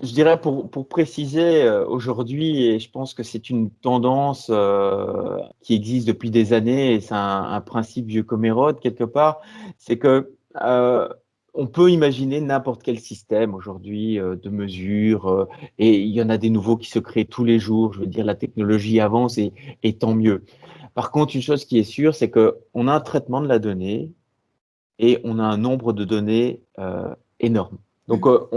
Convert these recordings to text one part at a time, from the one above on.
je dirais pour préciser aujourd'hui, et je pense que c'est une tendance qui existe depuis des années, et c'est un principe vieux comme Hérode quelque part, c'est que on peut imaginer n'importe quel système aujourd'hui de mesure, et il y en a des nouveaux qui se créent tous les jours. Je veux dire, la technologie avance et tant mieux. Par contre, une chose qui est sûre, c'est qu'on a un traitement de la donnée et on a un nombre de données énorme. Donc, on-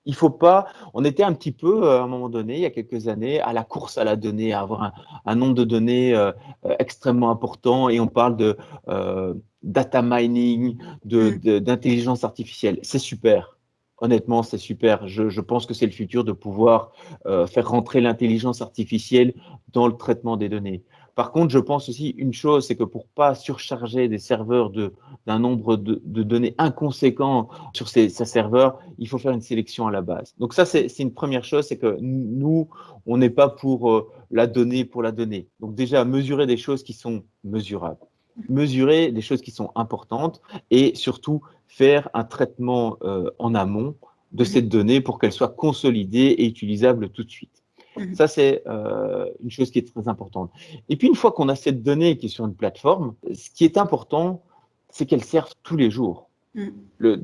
il faut pas. On était un petit peu, à un moment donné, il y a quelques années, à la course à la donnée, à avoir un nombre de données extrêmement important, et on parle de data mining, d'intelligence artificielle. C'est super. Honnêtement, c'est super. Je pense que c'est le futur de pouvoir faire rentrer l'intelligence artificielle dans le traitement des données. Par contre, je pense aussi une chose, c'est que pour pas surcharger des serveurs d'un nombre de données inconséquent sur ces serveurs, il faut faire une sélection à la base. Donc ça, c'est une première chose, c'est que nous, on n'est pas pour la donnée pour la donnée. Donc déjà, mesurer des choses qui sont mesurables, mesurer des choses qui sont importantes, et surtout faire un traitement en amont de cette donnée pour qu'elle soit consolidée et utilisable tout de suite. Ça, c'est une chose qui est très importante. Et puis, une fois qu'on a cette donnée qui est sur une plateforme, ce qui est important, c'est qu'elle serve tous les jours. Il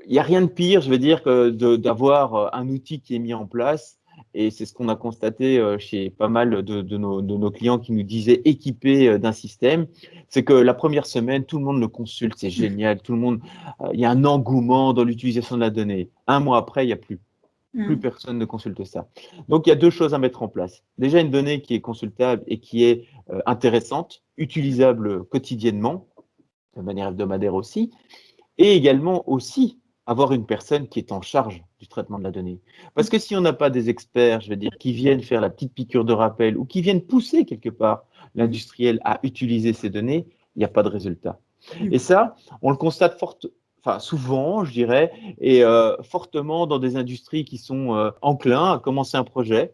n'y a rien de pire, je veux dire, que d'avoir un outil qui est mis en place. Et c'est ce qu'on a constaté chez pas mal de nos clients qui nous disaient équipés d'un système. C'est que la première semaine, tout le monde le consulte, c'est génial. Tout le monde, il y a un engouement dans l'utilisation de la donnée. Un mois après, il n'y a plus. Plus personne ne consulte ça. Donc, il y a deux choses à mettre en place. Déjà, une donnée qui est consultable et qui est intéressante, utilisable quotidiennement, de manière hebdomadaire aussi, et également aussi avoir une personne qui est en charge du traitement de la donnée. Parce que si on n'a pas des experts, je veux dire, qui viennent faire la petite piqûre de rappel ou qui viennent pousser quelque part l'industriel à utiliser ces données, il n'y a pas de résultat. Et ça, on le constate enfin, souvent, je dirais, et fortement dans des industries qui sont enclins à commencer un projet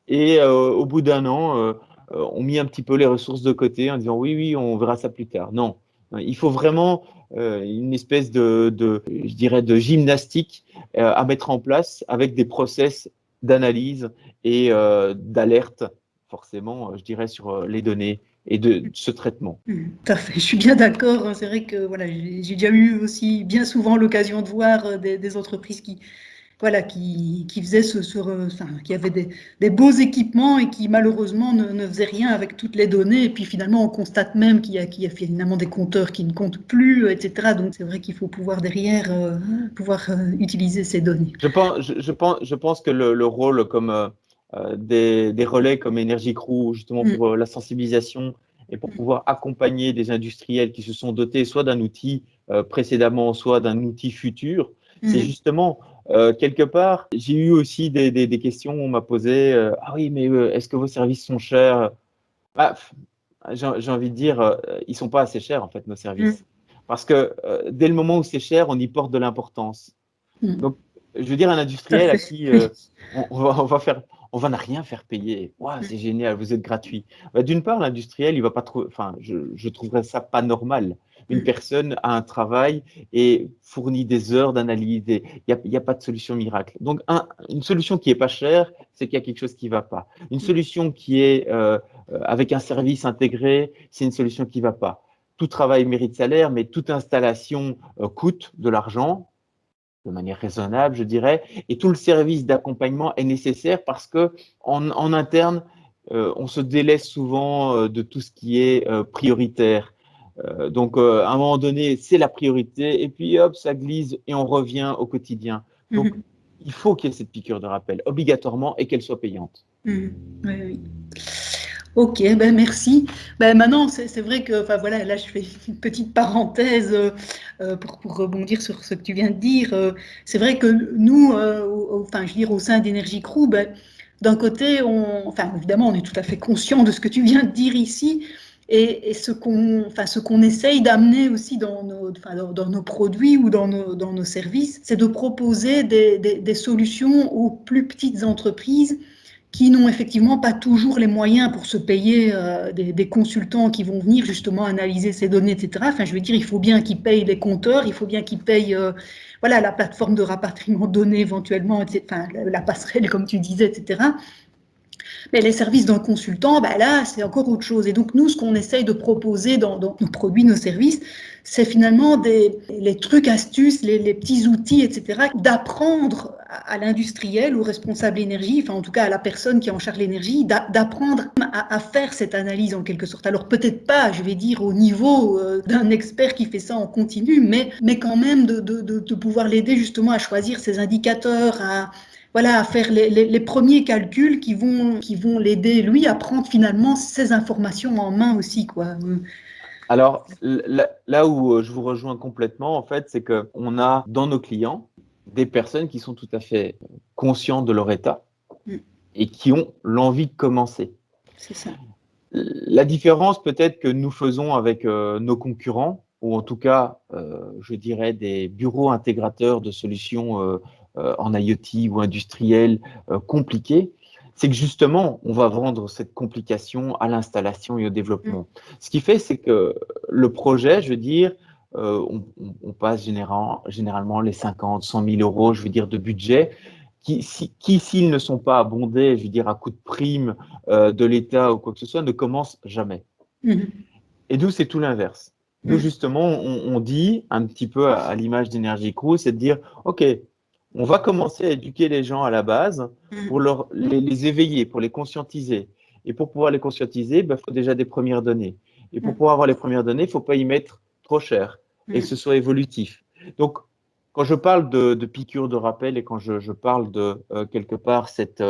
et au bout d'un an, on met un petit peu les ressources de côté en disant oui, oui, on verra ça plus tard. Non, il faut vraiment une espèce je dirais, de gymnastique à mettre en place avec des process d'analyse et d'alerte, forcément, je dirais, sur les données et de ce traitement. Tout à fait, je suis bien d'accord. C'est vrai que voilà, j'ai déjà eu aussi bien souvent l'occasion de voir des entreprises qui faisaient enfin, qui avaient des beaux équipements et qui malheureusement ne faisaient rien avec toutes les données. Et puis finalement, on constate même qu'il y a finalement des compteurs qui ne comptent plus, etc. Donc c'est vrai qu'il faut pouvoir derrière utiliser ces données. Je pense que le rôle comme des relais comme Energy Crew, justement pour la sensibilisation et pour pouvoir accompagner des industriels qui se sont dotés soit d'un outil précédemment, soit d'un outil futur, c'est justement quelque part, j'ai eu aussi des questions, on m'a posé, ah oui, mais est-ce que vos services sont chers? Ah, j'ai envie de dire, ils sont pas assez chers en fait, nos services. Parce que dès le moment où c'est cher, on y porte de l'importance. Donc, je veux dire, un Tout à industriel à fait. qui on va n'a rien faire payer. Waouh, c'est génial, vous êtes gratuit. Bah, d'une part, l'industriel, il va pas trop, enfin, je trouverais ça pas normal. Une personne a un travail et fournit des heures d'analyse. Il y a pas de solution miracle. Donc, une solution qui est pas chère, c'est qu'il y a quelque chose qui va pas. Une solution qui est avec un service intégré, c'est une solution qui va pas. Tout travail mérite salaire, mais toute installation coûte de l'argent de manière raisonnable, je dirais, et tout le service d'accompagnement est nécessaire parce que en interne, on se délaisse souvent de tout ce qui est prioritaire. Donc, à un moment donné, c'est la priorité, et puis hop, ça glisse et on revient au quotidien. Donc, il faut qu'il y ait cette piqûre de rappel, obligatoirement, et qu'elle soit payante. Oui, oui. Ok, ben merci. Ben maintenant, c'est vrai que, enfin voilà, là je fais une petite parenthèse pour rebondir sur ce que tu viens de dire. C'est vrai que nous, enfin je veux dire au sein d'Energy Crew, ben, d'un côté, enfin évidemment, on est tout à fait conscient de ce que tu viens de dire ici et enfin, ce qu'on essaye d'amener aussi enfin, dans nos produits ou dans nos services, c'est de proposer des solutions aux plus petites entreprises qui n'ont effectivement pas toujours les moyens pour se payer des consultants qui vont venir justement analyser ces données, etc. Enfin, je veux dire, il faut bien qu'ils payent les compteurs, il faut bien qu'ils payent voilà, la plateforme de rapatriement de données éventuellement, enfin, la passerelle, comme tu disais, etc. Mais les services d'un consultant, ben là, c'est encore autre chose. Et donc, nous, ce qu'on essaye de proposer dans nos produits, nos services, c'est finalement les trucs, astuces, les petits outils, etc., d'apprendre à l'industriel, au responsable énergie, enfin en tout cas à la personne qui est en charge de l'énergie, d'apprendre à faire cette analyse en quelque sorte. Alors peut-être pas, je vais dire, au niveau d'un expert qui fait ça en continu, mais quand même de pouvoir l'aider justement à choisir ses indicateurs, voilà, à faire les premiers calculs qui vont l'aider, lui, à prendre finalement ces informations en main aussi, quoi. Alors, là où je vous rejoins complètement, en fait, c'est qu'on a dans nos clients des personnes qui sont tout à fait conscientes de leur état Mm. et qui ont l'envie de commencer. C'est ça. La différence peut-être que nous faisons avec nos concurrents, ou en tout cas, je dirais, des bureaux intégrateurs de solutions en IoT ou industriels compliqués, c'est que justement, on va vendre cette complication à l'installation et au Mm. développement. Ce qui fait, c'est que le projet, je veux dire, on passe généralement les 50, 100 000 euros, je veux dire, de budget qui, s'ils ne sont pas abondés, je veux dire, à coup de prime de l'État ou quoi que ce soit, ne commencent jamais. Mm. Et nous, c'est tout l'inverse. Nous, Mm. justement, on dit un petit peu à l'image d'Energy Crew, c'est de dire, OK, on va commencer à éduquer les gens à la base pour Mm. les éveiller, pour les conscientiser. Et pour pouvoir les conscientiser, il faut déjà des premières données. Et pour Mm. pouvoir avoir les premières données, il ne faut pas y mettre trop cher et que ce Mm. soit évolutif. Donc, quand je parle de piqûre de rappel et quand je parle de quelque part cette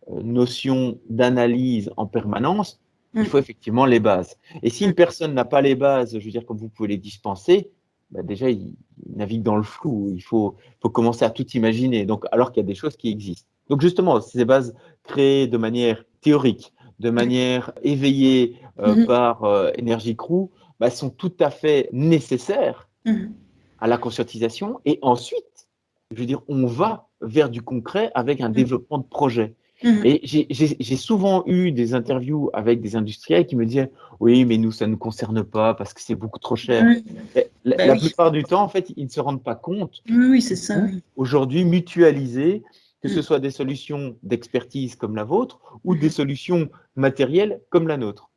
notion d'analyse en permanence, il faut Mm. effectivement les bases. Et si une personne n'a pas les bases, je veux dire, comme vous pouvez les dispenser, bah déjà, il navigue dans le flou. Il faut commencer à tout imaginer, donc, alors qu'il y a des choses qui existent. Donc justement, ces bases créées de manière théorique, de manière éveillée Mm. par Energy Crew, bah, sont tout à fait nécessaires Mm. à la conscientisation. Et ensuite, je veux dire, on va vers du concret avec un Mm. développement de projet. Mm. Et j'ai souvent eu des interviews avec des industriels qui me disaient, oui, mais nous, ça ne nous concerne pas parce que c'est beaucoup trop cher. Oui. Et Ben la oui. plupart du temps, en fait, ils ne se rendent pas compte Oui, oui, c'est qu'il ça. faut Oui. aujourd'hui mutualiser, que ce Mm. soit des solutions d'expertise comme la vôtre ou des Mm. solutions matérielles comme la nôtre.